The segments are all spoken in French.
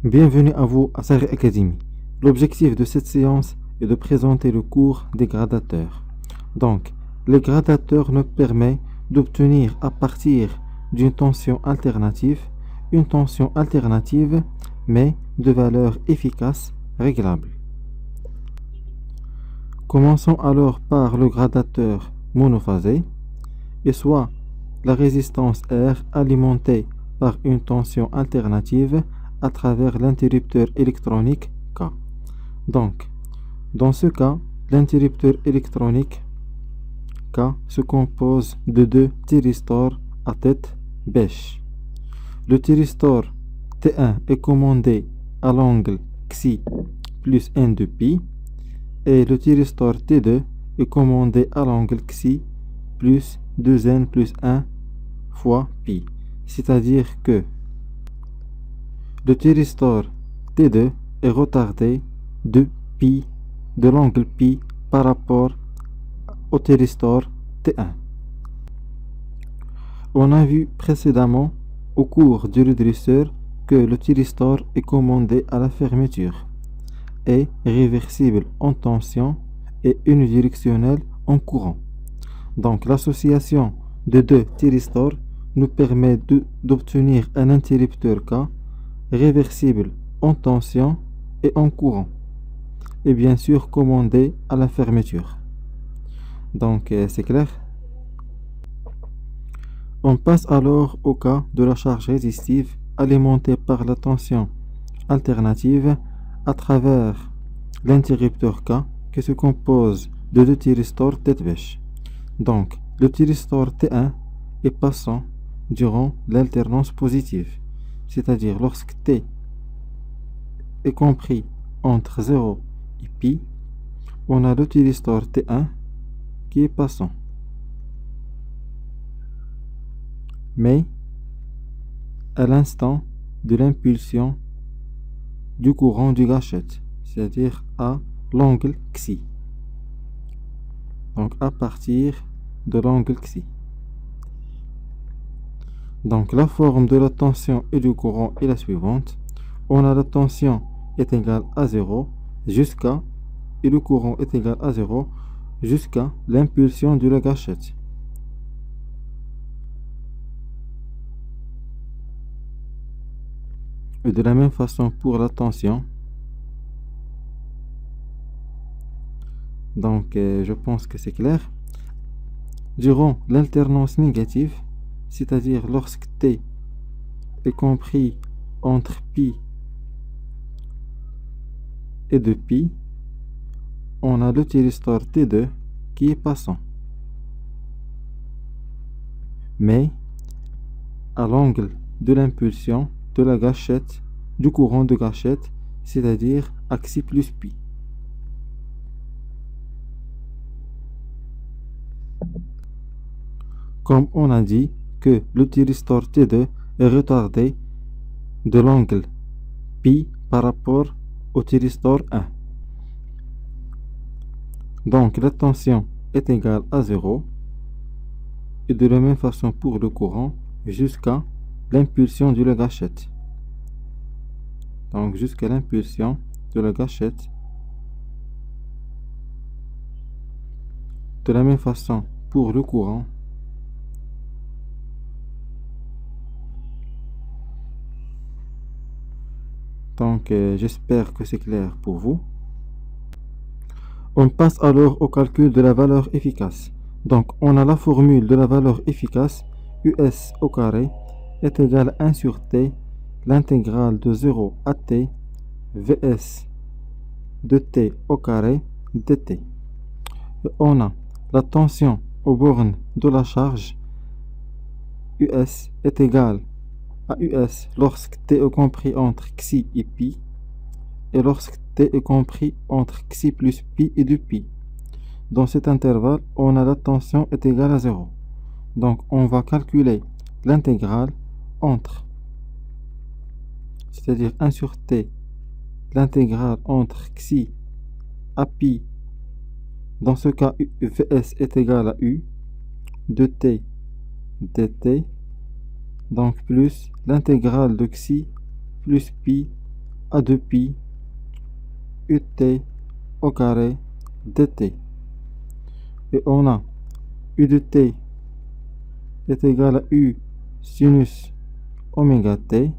Bienvenue à vous à Sahel Academy. L'objectif de cette séance est de présenter le cours des gradateurs. Donc, les gradateurs nous permettent d'obtenir à partir d'une tension alternative, une tension alternative mais de valeur efficace réglable. Commençons alors par le gradateur monophasé, et soit la résistance R alimentée par une tension alternative à travers l'interrupteur électronique K. Donc, dans ce cas, l'interrupteur électronique K se compose de deux thyristors à tête bêche. Le thyristor T1 est commandé à l'angle Xi plus N de pi, et le thyristor T2 est commandé à l'angle Xi plus 2N plus 1 fois pi. C'est-à-dire que le thyristor T2 est retardé de pi, de l'angle pi par rapport au thyristor T1. On a vu précédemment au cours du réducteur que le thyristor est commandé à la fermeture, est réversible en tension et unidirectionnel en courant. Donc l'association de deux thyristors nous permet d'obtenir un interrupteur K réversible en tension et en courant, et bien sûr commandé à la fermeture. Donc c'est clair? On passe alors au cas de la charge résistive alimentée par la tension alternative à travers l'interrupteur K qui se compose de deux thyristors tête bêche. Donc le thyristor T1 est passant durant l'alternance positive, c'est-à-dire lorsque T est compris entre 0 et pi, on a le thyristor T1 qui est passant. Mais à l'instant de l'impulsion du courant du gâchette, c'est-à-dire à l'angle Xi. Donc à partir de l'angle Xi. Donc la forme de la tension et du courant est la suivante. On a la tension est égale à 0 jusqu'à, et le courant est égal à 0 jusqu'à l'impulsion de la gâchette. Et de la même façon pour la tension. Donc je pense que c'est clair. Durant l'alternance négative, c'est-à-dire lorsque T est compris entre pi et de pi, on a le thyristor T2 qui est passant. Mais à l'angle de l'impulsion de la gâchette, du courant de gâchette, c'est-à-dire à Xi plus pi. Comme on a dit que le thyristor T2 est retardé de l'angle pi par rapport au thyristor 1. Donc la tension est égale à 0, et de la même façon pour le courant jusqu'à l'impulsion de la gâchette. Donc jusqu'à l'impulsion de la gâchette. De la même façon pour le courant. Donc j'espère que c'est clair pour vous. On passe alors au calcul de la valeur efficace. Donc on a la formule de la valeur efficace, US au carré est égal à 1 sur T, l'intégrale de 0 à T, Vs de T au carré dt. Et on a la tension aux bornes de la charge, US est égal à US lorsque T est compris entre Xi et pi, et lorsque T est compris entre Xi plus pi et 2pi. Dans cet intervalle, on a la tension est égale à 0. Donc on va calculer l'intégrale entre, c'est-à-dire 1 sur T, l'intégrale entre Xi à pi Dans ce cas, Vs est égal à U de t dt, donc plus l'intégrale de xi plus pi à 2pi ut au carré dt. Et on a u de t est égal à u sinus oméga t.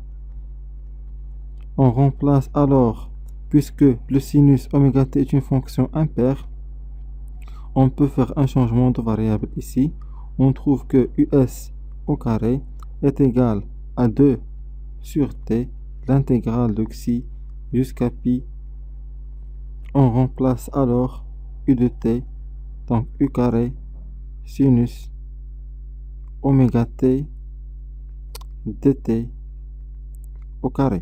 On remplace alors, puisque le sinus oméga t est une fonction impaire, on peut faire un changement de variable ici. On trouve que us au carré est égal à 2 sur t, l'intégrale de xi jusqu'à pi. On remplace alors u de t, donc u carré sinus oméga t dt au carré.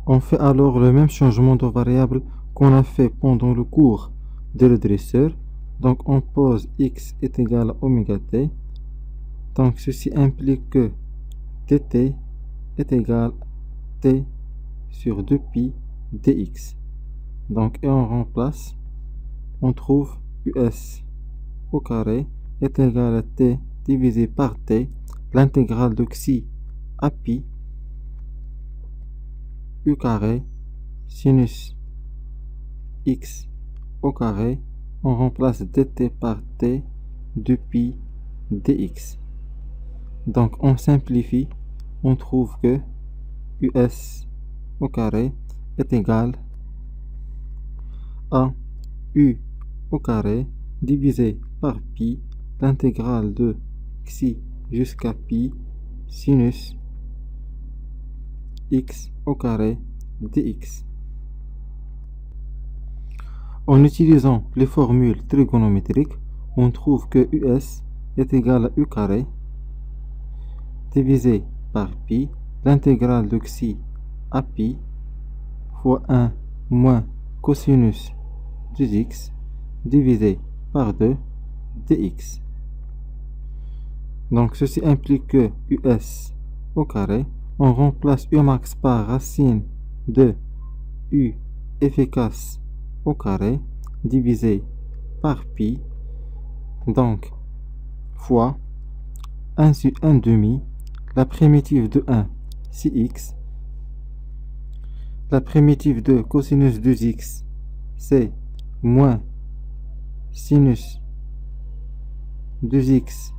On fait alors le même changement de variable qu'on a fait pendant le cours de le dresseur. Donc on pose x est égal à oméga t. Donc ceci implique que dt est égal à t sur 2pi dx. Donc et on remplace, on trouve us au carré est égal à t divisé par t, l'intégrale de xi à pi u carré sinus x au carré. On remplace dt par t 2pi dx. Donc on simplifie, on trouve que us au carré est égal à u au carré divisé par pi, l'intégrale de xi jusqu'à pi sinus x au carré dx. En utilisant les formules trigonométriques, on trouve que us est égal à u carré divisé par pi, l'intégrale de xi à pi fois 1 moins cosinus de x divisé par 2 dx. Donc ceci implique que us au carré, on remplace u max par racine de u efficace au carré divisé par pi, donc fois 1 sur 1 demi, la primitive de 1 c'est x, la primitive de cosinus de x c'est moins sinus de x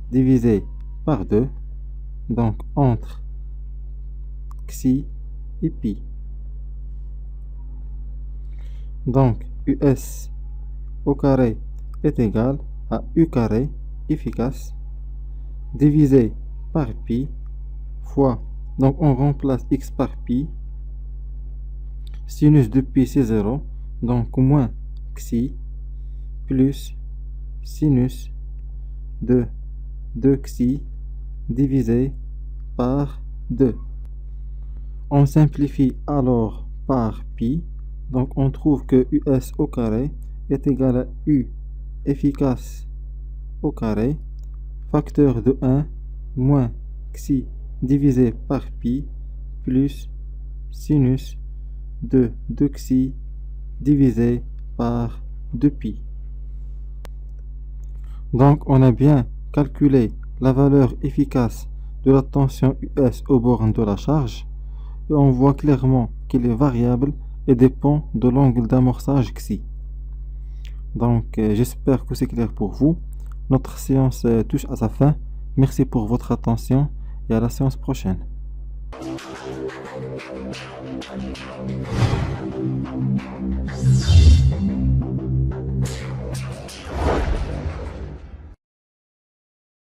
divisé par 2, donc entre xi et pi. Donc us au carré est égal à u carré efficace divisé par pi fois, donc on remplace x par pi, sinus de pi c'est 0, donc moins xi plus sinus de 2xi divisé par 2. On simplifie alors par pi, donc on trouve que us au carré est égal à u efficace au carré, facteur de 1 moins xi divisé par pi plus sinus de 2xi divisé par 2pi. Donc on a bien calculé la valeur efficace de la tension US aux bornes de la charge et on voit clairement qu'il est variable et dépend de l'angle d'amorçage xi. Donc j'espère que c'est clair pour vous. Notre séance touche à sa fin. Merci pour votre attention et à la séance prochaine.